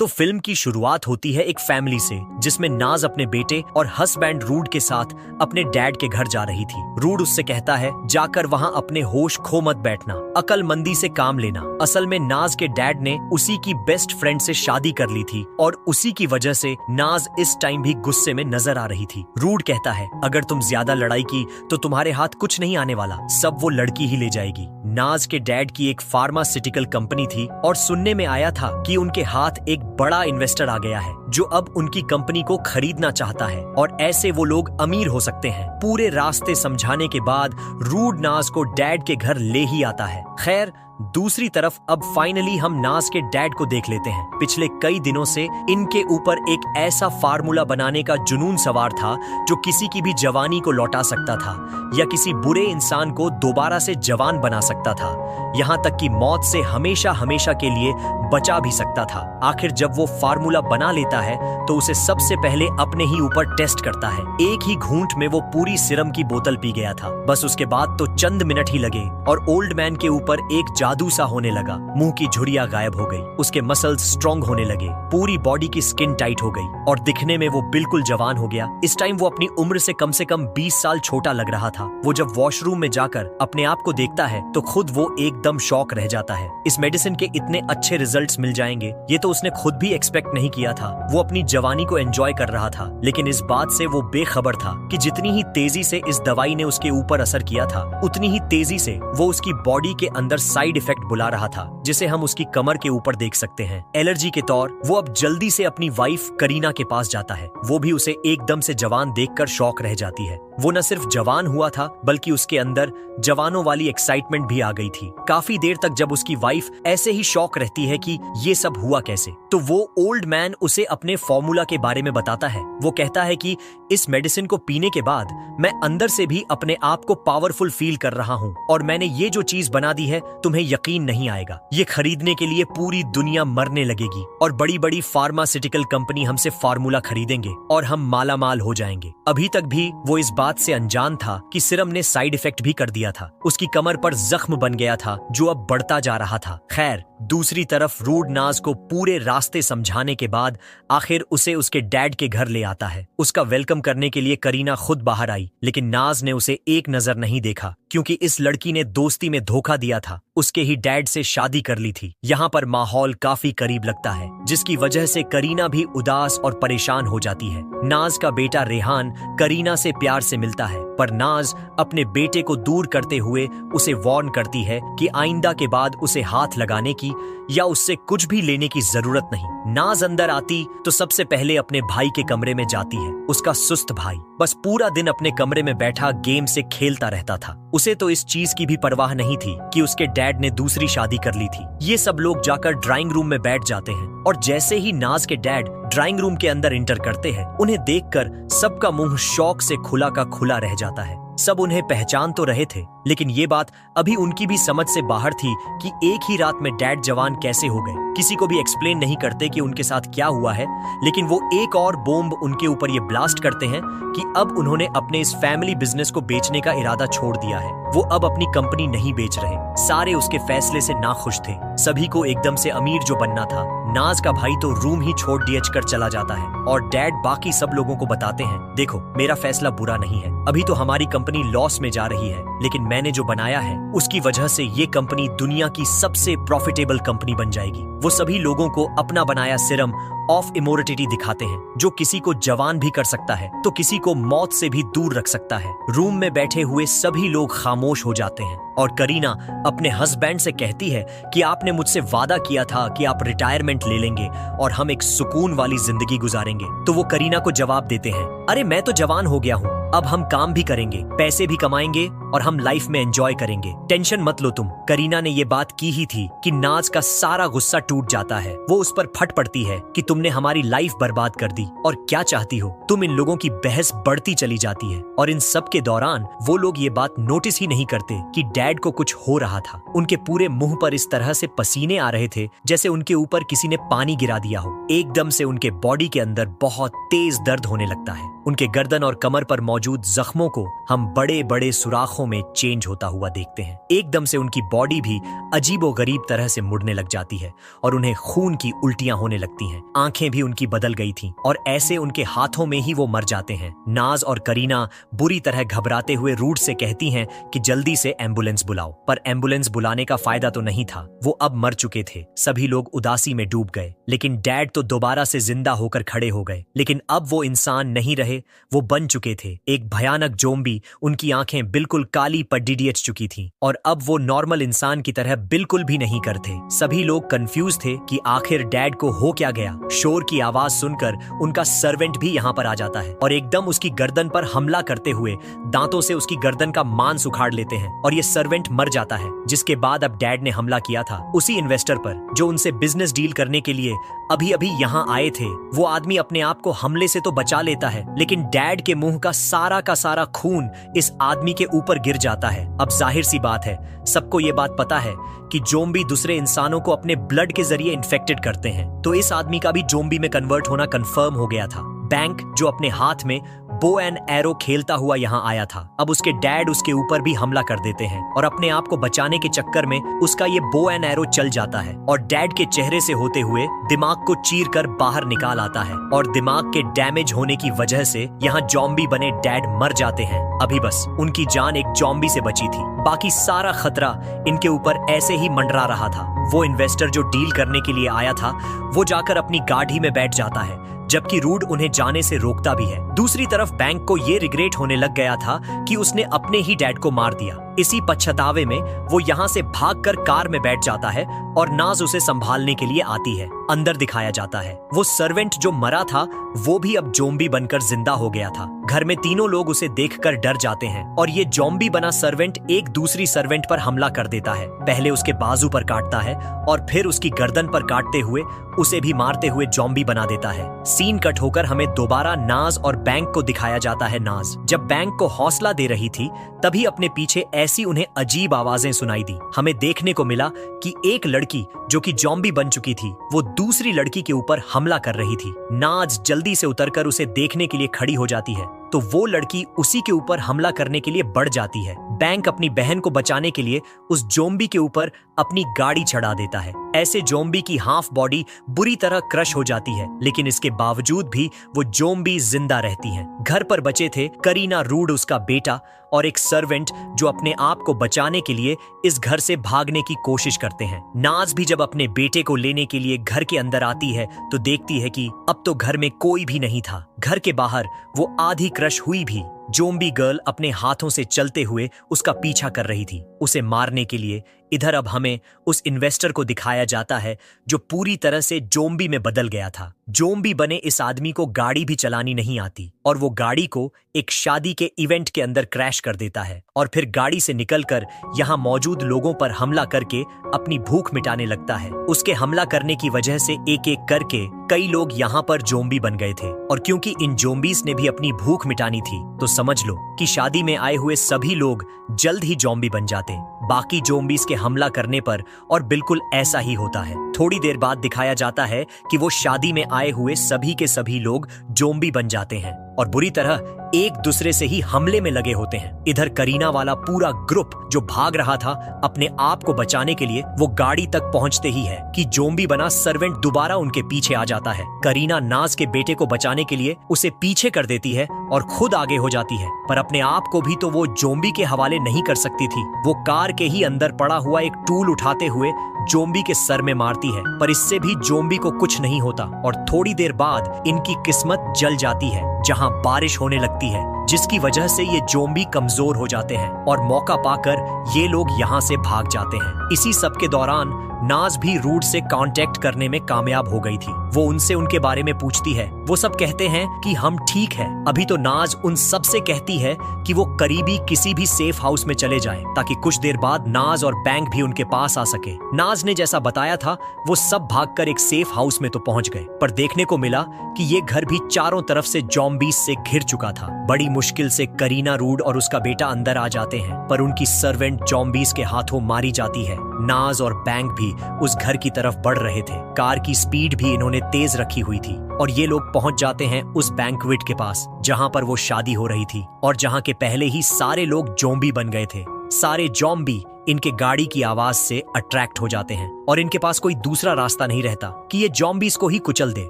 तो फिल्म की शुरुआत होती है एक फैमिली से, जिसमें नाज अपने बेटे और हस्बैंड रूड के साथ अपने डैड के घर जा रही थी। रूड उससे कहता है, जाकर वहाँ अपने होश खो मत बैठना, अकलमंदी से काम लेना। असल में नाज के डैड ने उसी की बेस्ट फ्रेंड से शादी कर ली थी और उसी की वजह से नाज इस टाइम भी गुस्से में नजर आ रही थी। रूड कहता है, अगर तुम ज्यादा लड़ाई की तो तुम्हारे हाथ कुछ नहीं आने वाला, सब वो लड़की ही ले जाएगी। नाज के डैड की एक फार्मास्यूटिकल कंपनी थी और सुनने में आया था कि उनके हाथ एक बड़ा इन्वेस्टर आ गया है जो अब उनकी कंपनी को खरीदना चाहता है और ऐसे वो लोग अमीर हो सकते हैं। पूरे रास्ते समझाने के बाद रूड नाज को डैड के घर ले ही आता है। खैर, दूसरी तरफ अब फाइनली हम नाज के डैड को देख लेते हैं। पिछले कई दिनों से इनके ऊपर एक ऐसा फार्मूला बनाने का जुनून सवार था जो किसी की भी जवानी को लौटा सकता था या किसी बुरे इंसान को दोबारा से जवान बना सकता था, यहाँ तक कि मौत से हमेशा हमेशा के लिए बचा भी सकता था। आखिर जब वो फार्मूला बना लेता है तो उसे सबसे पहले अपने ही ऊपर टेस्ट करता है। एक ही घूंट में वो पूरी सिरम की बोतल पी गया था। बस उसके बाद तो चंद मिनट ही लगे और ओल्ड मैन के ऊपर एक जादू सा होने लगा। मुंह की झुर्रियां गायब हो गई, उसके मसल्स स्ट्रॉन्ग होने लगे, पूरी बॉडी की स्किन टाइट हो गई और दिखने में वो बिल्कुल जवान हो गया। इस टाइम वो अपनी उम्र से कम 20 साल छोटा लग रहा था। वो जब वॉशरूम में जाकर अपने आप को देखता है तो खुद वो एकदम शॉक रह जाता है। इस मेडिसिन के इतने अच्छे रिजल्ट्स मिल जाएंगे ये तो उसने खुद भी एक्सपेक्ट नहीं किया था। वो अपनी जवानी को एंजॉय कर रहा था, लेकिन इस बात से वो बेखबर था कि जितनी ही तेजी से इस दवाई ने उसके ऊपर असर किया था, उतनी ही तेजी से वो उसकी बॉडी के अंदर साइड इफेक्ट बुला रहा था, जिसे हम उसकी कमर के ऊपर देख सकते हैं। एलर्जी के तौर वो अब जल्दी से अपनी वाइफ करीना के पास जाता है। वो भी उसे एकदम से जवान देखकर शॉक रह जाती है। वो न सिर्फ जवान हुआ था बल्कि उसके अंदर जवानों वाली एक्साइटमेंट भी आ गई थी। काफी देर तक जब उसकी वाइफ ऐसे ही शॉक रहती है कि ये सब हुआ कैसे, तो वो ओल्ड मैन उसे अपने फॉर्मूला के बारे में बताता है। वो कहता है कि इस मेडिसिन को पीने के बाद मैं अंदर से भी अपने आप को पावरफुल फील कर रहा हूँ और मैंने ये जो चीज बना दी है तुम्हें यकीन नहीं आएगा। ये खरीदने के लिए पूरी दुनिया मरने लगेगी और बड़ी बड़ी फार्मास्यूटिकल कंपनी हमसे फार्मूला खरीदेंगे और हम माला माल हो जाएंगे। अभी तक भी वो इस बात से अनजान था कि सिरम ने साइड इफेक्ट भी कर दिया था। उसकी कमर पर जख्म बन गया था जो अब बढ़ता जा रहा था। खैर, दूसरी तरफ रूड नाज को पूरे रास्ते समझाने के बाद आखिर उसे उसके डैड के घर ले आता है। उसका वेलकम करने के लिए करीना खुद बाहर आई, लेकिन नाज ने उसे एक नजर नहीं देखा क्योंकि इस लड़की ने दोस्ती में धोखा दिया था, उसके ही डैड से शादी कर ली थी। यहाँ पर माहौल काफी करीब लगता है, जिसकी वजह से करीना भी उदास और परेशान हो जाती है। नाज का बेटा रेहान करीना से प्यार से मिलता है, पर नाज अपने बेटे को दूर करते हुए उसे वार्न करती है कि आइंदा के बाद उसे हाथ लगाने की या उससे कुछ भी लेने की जरूरत नहीं। नाज अंदर आती तो सबसे पहले अपने भाई के कमरे में जाती है। उसका सुस्त भाई बस पूरा दिन अपने कमरे में बैठा गेम से खेलता रहता था। उसे तो इस चीज की भी परवाह नहीं थी कि उसके डैड ने दूसरी शादी कर ली थी। ये सब लोग जाकर ड्राइंग रूम में बैठ जाते हैं और जैसे ही नाज के डैड ड्राइंग रूम के अंदर एंटर करते हैं, उन्हें देखकर सबका मुंह शौक से खुला का खुला रह जाता है। सब उन्हें पहचान तो रहे थे, लेकिन ये बात अभी उनकी भी समझ से बाहर थी कि एक ही रात में डैड जवान कैसे हो गए। किसी को भी एक्सप्लेन नहीं करते कि उनके साथ क्या हुआ है, लेकिन वो एक और बॉम्ब उनके ऊपर ये ब्लास्ट करते हैं कि अब उन्होंने अपने इस फैमिली बिजनेस को बेचने का इरादा छोड़ दिया है। वो अब अपनी कंपनी नहीं बेच रहे। सारे उसके फैसले से नाखुश थे। सभी को एकदम से अमीर जो बनना था। नाज का भाई तो रूम ही छोड़ डीएच कर चला जाता है और डैड बाकी सब लोगों को बताते हैं, देखो मेरा फैसला बुरा नहीं है, अभी तो हमारी कंपनी लॉस में जा रही है, लेकिन मैंने जो बनाया है उसकी वजह से ये कंपनी दुनिया की सबसे प्रॉफिटेबल कंपनी बन जाएगी। वो सभी लोगों को अपना बनाया सिरम ऑफ इमोर्टिलिटी दिखाते हैं, जो किसी को जवान भी कर सकता है तो किसी को मौत से भी दूर रख सकता है। रूम में बैठे हुए सभी लोग खामोश हो जाते हैं और करीना अपने हस्बैंड से कहती है कि आपने मुझसे वादा किया था कि आप रिटायरमेंट ले लेंगे और हम एक सुकून वाली जिंदगी गुजारेंगे। तो वो करीना को जवाब देते हैं, अरे मैं तो जवान हो गया हूँ, अब हम काम भी करेंगे, पैसे भी कमाएंगे और हम लाइफ में एंजॉय करेंगे, टेंशन मत लो तुम। करीना ने ये बात की ही थी कि नाज का सारा गुस्सा टूट जाता है। वो उस पर फट पड़ती है कि तुमने हमारी लाइफ बर्बाद कर दी और क्या चाहती हो तुम। इन लोगों की बहस बढ़ती चली जाती है और इन सब के दौरान वो लोग ये बात नोटिस ही नहीं करते कि डैड को कुछ हो रहा था। उनके पूरे मुंह पर इस तरह से पसीने आ रहे थे जैसे उनके ऊपर किसी ने पानी गिरा दिया हो। एकदम से उनके बॉडी के अंदर बहुत तेज दर्द होने लगता है। उनके गर्दन और कमर पर मौजूद जख्मों को हम बड़े बड़े सुराख आंखों में चेंज होता हुआ देखते हैं। एकदम से उनकी बॉडी भी अजीबोगरीब तरह से मुड़ने लग जाती है और उन्हें खून की उल्टियां होने लगती हैं। आंखें भी उनकी बदल गई थीं और ऐसे उनके हाथों में ही वो मर जाते हैं। नाज और करीना बुरी तरह घबराते हुए रूड से कहती हैं कि जल्दी से एम्बुलेंस बुलाओ, पर एम्बुलेंस बुलाने का फायदा तो नहीं था, वो अब मर चुके थे। सभी लोग उदासी में डूब गए, लेकिन डैड तो दोबारा से जिंदा होकर खड़े हो गए। लेकिन अब वो इंसान नहीं रहे, वो बन चुके थे एक भयानक ज़ोंबी। उनकी आंखें बिल्कुल काली पड्डी चुकी थीं और अब वो नॉर्मल इंसान की तरह बिल्कुल भी नहीं करते। सभी लोग कंफ्यूज थे कि आखिर डैड को हो क्या गया। शोर की आवाज सुनकर उनका सर्वेंट भी यहाँ पर आ जाता है और एकदम उसकी गर्दन पर हमला करते हुए दांतों से उसकी गर्दन का मांस उखाड़ लेते हैं और ये सर्वेंट मर जाता है। जिसके बाद अब डैड ने हमला किया था उसी इन्वेस्टर पर जो उनसे बिजनेस डील करने के लिए अभी अभी यहाँ आए थे। वो आदमी अपने आप को हमले से तो बचा लेता है, लेकिन डैड के मुंह का सारा खून इस आदमी के ऊपर गिर जाता है। अब जाहिर सी बात है, सबको ये बात पता है कि ज़ोंबी दूसरे इंसानों को अपने ब्लड के जरिए इन्फेक्टेड करते हैं, तो इस आदमी का भी ज़ोंबी में कन्वर्ट होना कंफर्म हो गया था। बैंक जो अपने हाथ में बो एंड एरो खेलता हुआ यहाँ आया था, अब उसके डैड उसके ऊपर भी हमला कर देते हैं और अपने आप को बचाने के चक्कर में उसका ये बो एंड एरो चल जाता है और डैड के चेहरे से होते हुए दिमाग को चीर कर बाहर निकाल आता है और दिमाग के डैमेज होने की वजह से यहाँ ज़ॉम्बी बने डैड मर जाते हैं। अभी बस उनकी जान एक ज़ॉम्बी से बची थी, बाकी सारा खतरा इनके ऊपर ऐसे ही मंडरा रहा था। वो इन्वेस्टर जो डील करने के लिए आया था वो जाकर अपनी गाड़ी में बैठ जाता है, जबकि रूड उन्हें जाने से रोकता भी है। दूसरी तरफ बैंक को ये रिग्रेट होने लग गया था कि उसने अपने ही डैड को मार दिया। इसी पछतावे में वो यहाँ से भागकर कार में बैठ जाता है और नाज उसे संभालने के लिए आती है। अंदर दिखाया जाता है वो सर्वेंट जो मरा था वो भी अब ज़ोंबी बनकर जिंदा हो गया था। घर में तीनों लोग उसे देखकर डर जाते हैं और ये ज़ोंबी बना सर्वेंट एक दूसरी सर्वेंट पर हमला कर देता है। पहले उसके बाजू पर काटता है और फिर उसकी गर्दन पर काटते हुए उसे भी मारते हुए ज़ोंबी बना देता है। सीन कट होकर हमें दोबारा नाज और बैंक को दिखाया जाता है। नाज जब बैंक को हौसला दे रही थी तभी अपने पीछे ऐसी उन्हें अजीब आवाजें सुनाई दी। हमें देखने को मिला कि एक लड़की जो कि ज़ॉम्बी बन चुकी थी वो दूसरी लड़की के ऊपर हमला कर रही थी। नाज जल्दी से उतरकर उसे देखने के लिए खड़ी हो जाती है तो वो लड़की उसी के ऊपर हमला करने के लिए बढ़ जाती है। बैंक अपनी बहन को बचाने के लिए उस ज़ॉम्बी के ऊपर अपनी गाड़ी चढ़ा देता है। ऐसे ज़ॉम्बी की हाफ बॉडी बुरी तरह क्रश हो जाती है, लेकिन इसके बावजूद भी वो ज़ॉम्बी जिंदा रहती हैं। घर पर बचे थे करीना, रूड उसका बेटा और एक सर्वेंट जो अपने आप को बचाने के लिए इस घर से भागने की कोशिश करते हैं। नाज भी जब अपने बेटे को लेने के लिए घर के अंदर आती है तो देखती है कि अब तो घर में कोई भी नहीं था। घर के बाहर वो आधी क्रश हुई भी ज़ॉम्बी गर्ल अपने हाथों से चलते हुए उसका पीछा कर रही थी उसे मारने के लिए। इधर अब हमें उस इन्वेस्टर को दिखाया जाता है जो पूरी तरह से ज़ॉम्बी में बदल गया था। ज़ॉम्बी बने इस आदमी को गाड़ी भी चलानी नहीं आती और वो गाड़ी को एक शादी के इवेंट के अंदर क्रैश कर देता है और फिर गाड़ी से निकलकर यहाँ मौजूद लोगों पर हमला करके अपनी भूख मिटाने लगता है। उसके हमला करने की वजह से एक एक करके कई लोग यहाँ पर ज़ॉम्बी बन गए थे और क्योंकि इन ज़ॉम्बीज़ ने भी अपनी भूख मिटानी थी तो समझ लो कि शादी में आए हुए सभी लोग जल्द ही ज़ॉम्बी बन जाते बाकी ज़ॉम्बीज़ के हमला करने पर। और बिल्कुल ऐसा ही होता है। थोड़ी देर बाद दिखाया जाता है कि वो शादी में आए हुए सभी के सभी लोग ज़ॉम्बी बन जाते हैं और बुरी तरह एक दूसरे से ही हमले में लगे होते हैं। इधर करीना वाला पूरा ग्रुप जो भाग रहा था अपने आप को बचाने के लिए वो गाड़ी तक पहुंचते ही है कि ज़ॉम्बी बना सर्वेंट दोबारा उनके पीछे आ जाता है। करीना नाज के बेटे को बचाने के लिए उसे पीछे कर देती है और खुद आगे हो जाती है, पर अपने आप को भी तो वो ज़ॉम्बी के हवाले नहीं कर सकती थी। वो कार के ही अंदर पड़ा हुआ एक टूल उठाते हुए ज़ॉम्बी के सर में मारती है, पर इससे भी ज़ॉम्बी को कुछ नहीं होता और थोड़ी देर बाद इनकी किस्मत जल जाती है जहां बारिश होने लगती है, जिसकी वजह से ये ज़ॉम्बी कमजोर हो जाते हैं और मौका पाकर ये लोग यहाँ से भाग जाते हैं। इसी सब के दौरान नाज भी रूड से कांटेक्ट करने में कामयाब हो गई थी। वो उनसे उनके बारे में पूछती है। वो सब कहते हैं कि हम ठीक हैं। अभी तो नाज उन सब से कहती है कि वो करीबी किसी भी सेफ हाउस में चले जाएं ताकि कुछ देर बाद नाज और बैंक भी उनके पास आ सके। नाज ने जैसा बताया था वो सब भागकर एक सेफ हाउस में तो पहुंच गए, पर देखने को मिला कि ये घर भी चारों तरफ से ज़ॉम्बीज़ से घिर चुका था। बड़ी मुश्किल से करीना, रूड और उसका बेटा अंदर आ जाते हैं, पर उनकी सर्वेंट ज़ॉम्बीज के हाथों मारी जाती है। नाज और बैंक भी उस घर की तरफ बढ़ रहे थे। कार की स्पीड भी इन्होंने तेज रखी हुई थी और ये लोग पहुंच जाते हैं उस बैंक्वेट के पास जहां पर वो शादी हो रही थी और जहां के पहले ही सारे लोग ज़ॉम्बी बन गए थे। सारे ज़ॉम्बी इनके गाड़ी की आवाज से अट्रैक्ट हो जाते हैं और इनके पास कोई दूसरा रास्ता नहीं रहता कि ये ज़ॉम्बीज को ही कुचल दे।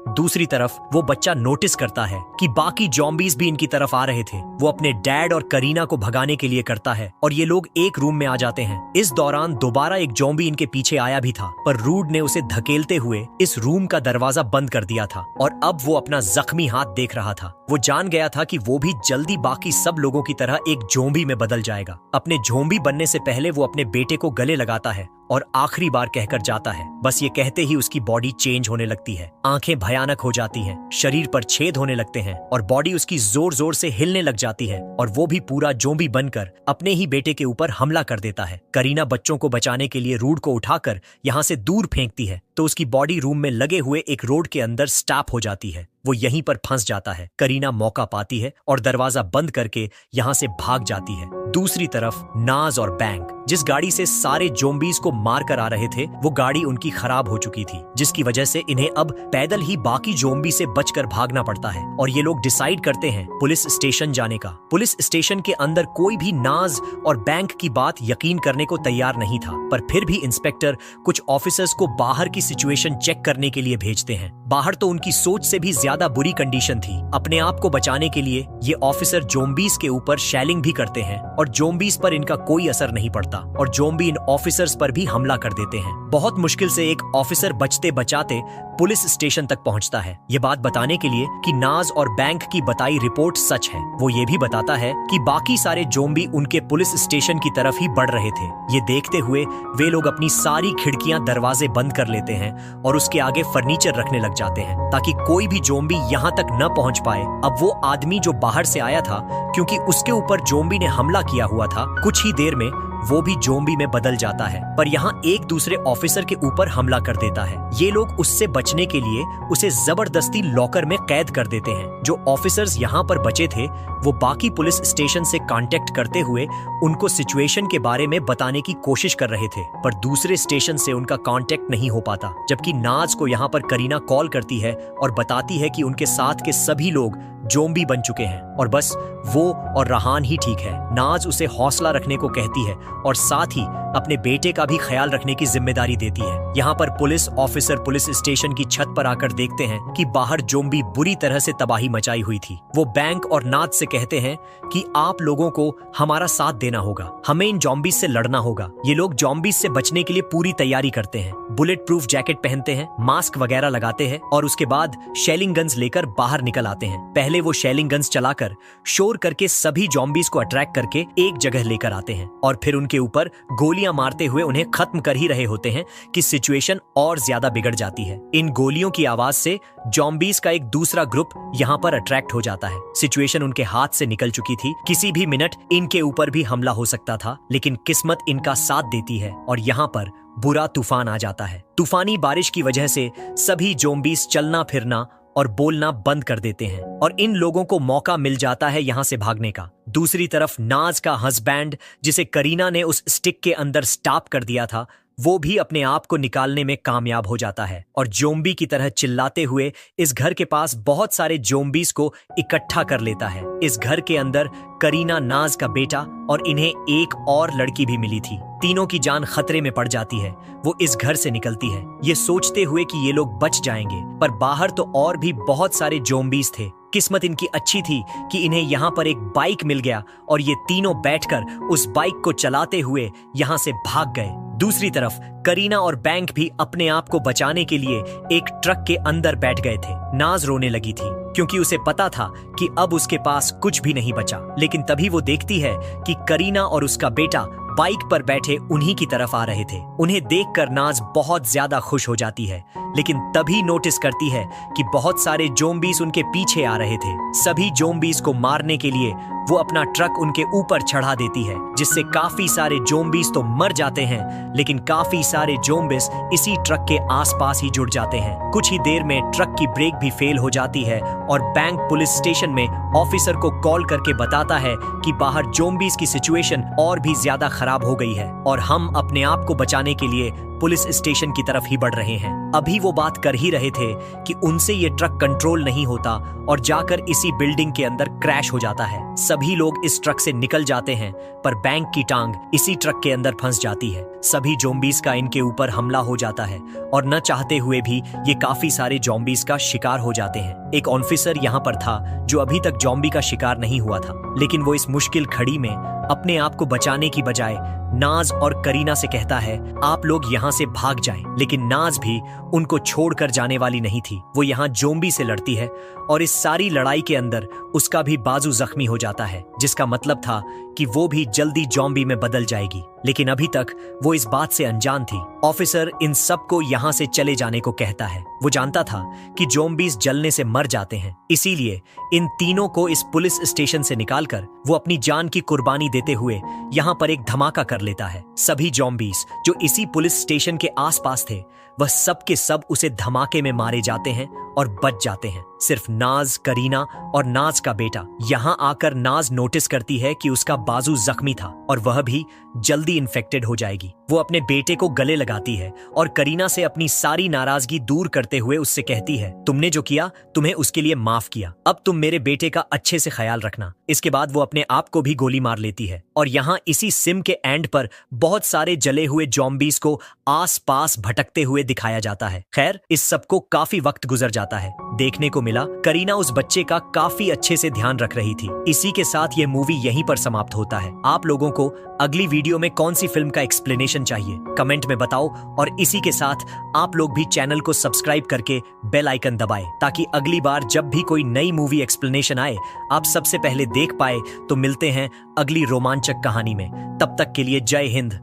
दूसरी तरफ वो बच्चा नोटिस करता है कि बाकी ज़ॉम्बीज भी इनकी तरफ आ रहे थे। वो अपने डैड और करीना को भगाने के लिए करता है और ये लोग एक रूम में आ जाते हैं। इस दौरान दोबारा एक ज़ॉम्बी इनके पीछे आया भी था, पर रूड ने उसे धकेलते हुए इस रूम का दरवाजा बंद कर दिया था और अब वो अपना जख्मी हाथ देख रहा था। वो जान गया था कि वो भी जल्दी बाकी सब लोगों की तरह एक ज़ॉम्बी में बदल जाएगा। अपने ज़ॉम्बी बनने से पहले वो अपने बेटे को गले लगाता है और आखिरी बार कहकर जाता है। बस ये कहते ही उसकी बॉडी चेंज होने लगती है। आंखें भयानक हो जाती हैं, शरीर पर छेद होने लगते हैं और बॉडी उसकी जोर जोर से हिलने लग जाती है और वो भी पूरा ज़ॉम्बी बनकर अपने ही बेटे के ऊपर हमला कर देता है। करीना बच्चों को बचाने के लिए रूड को उठाकर यहाँ से दूर फेंकती है तो उसकी बॉडी रूम में लगे हुए एक रोड के अंदर स्टॉप हो जाती है। वो यहीं पर फंस जाता है। करीना मौका पाती है और दरवाजा बंद करके यहाँ से भाग जाती है। दूसरी तरफ नाज और बैंक जिस गाड़ी से सारे ज़ॉम्बीज को मार कर आ रहे थे, वो गाड़ी उनकी खराब हो चुकी थी, जिसकी वजह से इन्हें अब पैदल ही बाकी ज़ॉम्बी से बचकर भागना पड़ता है और ये लोग डिसाइड करते हैं पुलिस स्टेशन जाने का। पुलिस स्टेशन के अंदर कोई भी नाज और बैंक की बात यकीन करने को तैयार नहीं था, पर फिर भी इंस्पेक्टर कुछ ऑफिसर्स को बाहर की सिचुएशन चेक करने के लिए भेजते हैं। बाहर तो उनकी सोच से भी ज्यादा बुरी कंडीशन थी। अपने आप को बचाने के लिए ये ऑफिसर ज़ॉम्बीज के ऊपर शेलिंग भी करते हैं और ज़ॉम्बीज पर इनका कोई असर नहीं पड़ता और ज़ॉम्बी इन ऑफिसर्स पर भी हमला कर देते हैं। बहुत मुश्किल से एक ऑफिसर बचते बचाते पुलिस स्टेशन तक पहुंचता है, ये बात बताने के लिए कि नाज और बैंक की बताई रिपोर्ट सच है। वो ये भी बताता है कि बाकी सारे ज़ॉम्बी उनके पुलिस स्टेशन की तरफ ही बढ़ रहे थे। ये देखते हुए वे लोग अपनी सारी खिड़कियां दरवाजे बंद कर लेते हैं और उसके आगे फर्नीचर रखने लग जाते हैं ताकि कोई भी ज़ॉम्बी यहाँ तक न पहुंच पाए। अब वो आदमी जो बाहर से आया था, क्योंकि उसके ऊपर ज़ॉम्बी ने हमला किया हुआ था, कुछ ही देर में वो भी ज़ॉम्बी में बदल जाता है, पर यहाँ एक दूसरे ऑफिसर के ऊपर हमला कर देता है। ये लोग उससे बचने के लिए उसे जबरदस्ती लॉकर में कैद कर देते हैं। जो ऑफिसर्स यहाँ पर बचे थे वो बाकी पुलिस स्टेशन से कांटेक्ट करते हुए उनको सिचुएशन के बारे में बताने की कोशिश कर रहे थे, पर दूसरे स्टेशन से उनका कांटेक्ट नहीं हो पाता। जबकि नाज को यहाँ पर करीना कॉल करती है और बताती है कि उनके साथ के सभी लोग ज़ॉम्बी बन चुके हैं और बस वो और रहान ही ठीक है। नाज उसे हौसला रखने को कहती है और साथ ही अपने बेटे का भी ख्याल रखने की जिम्मेदारी देती है। यहाँ पर पुलिस ऑफिसर पुलिस स्टेशन की छत पर आकर देखते हैं कि बाहर ज़ॉम्बी बुरी तरह से तबाही मचाई हुई थी। वो बैंक और नाज से कहते हैं कि आप लोगों को हमारा साथ देना होगा, हमें इन ज़ॉम्बीज से लड़ना होगा। ये लोग ज़ॉम्बीज से बचने के लिए पूरी तैयारी करते हैं, बुलेट प्रूफ जैकेट पहनते हैं, मास्क वगैरह लगाते हैं और उसके बाद शेलिंग गन्स लेकर बाहर निकल आते हैं। पहले वो शेलिंग गन्स चलाकर शोर करके सभी ज़ॉम्बीज को अट्रैक्ट करके एक जगह लेकर आते हैं और फिर उनके ऊपर गोलियां मारते हुए उन्हें खत्म कर ही रहे होते हैं कि सिचुएशन और ज्यादा बिगड़ जाती है। इन गोलियों की आवाज से ज़ॉम्बीज का एक दूसरा ग्रुप यहाँ पर अट्रैक्ट हो जाता है। सिचुएशन उनके हाथ से निकल चुकी थी, किसी भी मिनट इनके ऊपर भी हमला हो सकता था, लेकिन किस्मत इनका साथ देती है और यहाँ पर बुरा तूफान आ जाता है। तूफानी बारिश की वजह से सभी ज़ॉम्बीज चलना फिरना और बोलना बंद कर देते हैं और इन लोगों को मौका मिल जाता है यहाँ से भागने का। दूसरी तरफ नाज का हस्बैंड, जिसे करीना ने उस स्टिक के अंदर स्टॉप कर दिया था, वो भी अपने आप को निकालने में कामयाब हो जाता है और ज़ॉम्बी की तरह चिल्लाते हुए इस घर के पास बहुत सारे ज़ॉम्बीज को इकट्ठा कर लेता है। इस घर के अंदर करीना, नाज का बेटा और इन्हें एक और लड़की भी मिली थी। तीनों की जान खतरे में पड़ जाती है। वो इस घर से निकलती है ये सोचते हुए कि ये लोग बच जाएंगे, पर बाहर तो और भी बहुत सारे ज़ॉम्बीज थे। किस्मत इनकी अच्छी थी कि इन्हें यहाँ पर एक बाइक मिल गया और ये तीनों बैठकर उस बाइक को चलाते हुए यहाँ से भाग गए। दूसरी तरफ करीना और बैंक भी अपने आप को बचाने के लिए एक ट्रक के अंदर बैठ गए थे। नाज रोने लगी थी क्योंकि उसे पता था कि अब उसके पास कुछ भी नहीं बचा, लेकिन तभी वो देखती है कि करीना और उसका बेटा बाइक पर बैठे उन्हीं की तरफ आ रहे थे। उन्हें देखकर नाज बहुत ज्यादा खुश हो जाती है, लेकिन तभी नोटिस करती है कि बहुत सारे ज़ॉम्बीज उनके पीछे आ रहे थे। सभी ज़ॉम्बीज को मारने के लिए वो अपना ट्रक उनके ऊपर चढ़ा देती है, जिससे काफी सारे ज़ॉम्बीज तो मर जाते हैं, लेकिन काफी सारे ज़ॉम्बीज इसी ट्रक के आसपास ही जुड़ जाते हैं। कुछ ही देर में ट्रक की ब्रेक भी फेल हो जाती है और बैंक पुलिस स्टेशन में ऑफिसर को कॉल करके बताता है कि बाहर ज़ॉम्बीज की सिचुएशन और भी ज्यादा खराब हो गई है और हम अपने आप को बचाने के लिए पुलिस स्टेशन की तरफ ही बढ़ रहे हैं। अभी वो बात कर ही रहे थे कि उनसे ये ट्रक कंट्रोल नहीं होता और जाकर इसी बिल्डिंग के अंदर क्रैश हो जाता है। सभी लोग इस ट्रक से निकल जाते हैं, पर बैंक की टांग इसी ट्रक के अंदर फंस जाती है। सभी ज़ॉम्बीज का इनके ऊपर हमला हो जाता है और न चाहते हुए भी ये काफी सारे ज़ॉम्बीज का शिकार हो जाते हैं। एक ऑफिसर यहाँ पर था जो अभी तक ज़ॉम्बी का शिकार नहीं हुआ था, लेकिन वो इस मुश्किल घड़ी में अपने आप को बचाने की बजाय नाज और करीना से कहता है आप लोग यहाँ से भाग जाएं। लेकिन नाज भी उनको छोड़कर जाने वाली नहीं थी। वो यहाँ ज़ॉम्बी से लड़ती है और इस सारी लड़ाई के अंदर उसका भी बाजू जख्मी हो जाता है, जिसका मतलब था कि वो भी जल्दी ज़ॉम्बी में बदल जाएगी। लेकिन अभी तक वो इस बात से अनजान थी। ऑफिसर इन सबको यहाँ से चले जाने को कहता है। वो जानता था कि ज़ॉम्बीज जलने से मर जाते हैं, इसीलिए इन तीनों को इस पुलिस स्टेशन से निकालकर वो अपनी जान की कुर्बानी देते हुए यहाँ पर एक धमाका कर लेता है। सभी ज़ॉम्बीज जो इसी पुलिस स्टेशन के आसपास थे वह सब के सब उसे धमाके में मारे जाते हैं और बच जाते हैं। सिर्फ नाज, करीना और नाज का बेटा। यहाँ आकर नाज नोटिस करती है कि उसका बाजू जख्मी था और वह भी जल्दी इन्फेक्टेड हो जाएगी। वो अपने बेटे को गले लगाती है और करीना से अपनी सारी नाराजगी दूर करते हुए उससे कहती है तुमने जो किया तुम्हें उसके लिए माफ किया, अब तुम मेरे बेटे का अच्छे से ख्याल रखना। इसके बाद वो अपने आप को भी गोली मार लेती है और यहाँ इसी सिम के एंड पर बहुत सारे जले हुए ज़ॉम्बीज को आस पास भटकते हुए दिखाया जाता है। खैर, इस सबको काफी वक्त गुजर जाता है। देखने को मिला करीना उस बच्चे का काफी अच्छे से ध्यान रख रही थी। इसी के साथ ये मूवी यहीं पर समाप्त होता है। आप लोगों को अगली वीडियो में कौन सी फिल्म का एक्सप्लेनेशन चाहिए कमेंट में बताओ और इसी के साथ आप लोग भी चैनल को सब्सक्राइब करके बेल आइकन दबाएं ताकि अगली बार जब भी कोई नई मूवी एक्सप्लेनेशन आए आप सबसे पहले देख पाए। तो मिलते हैं अगली रोमांचक कहानी में, तब तक के लिए जय हिंद।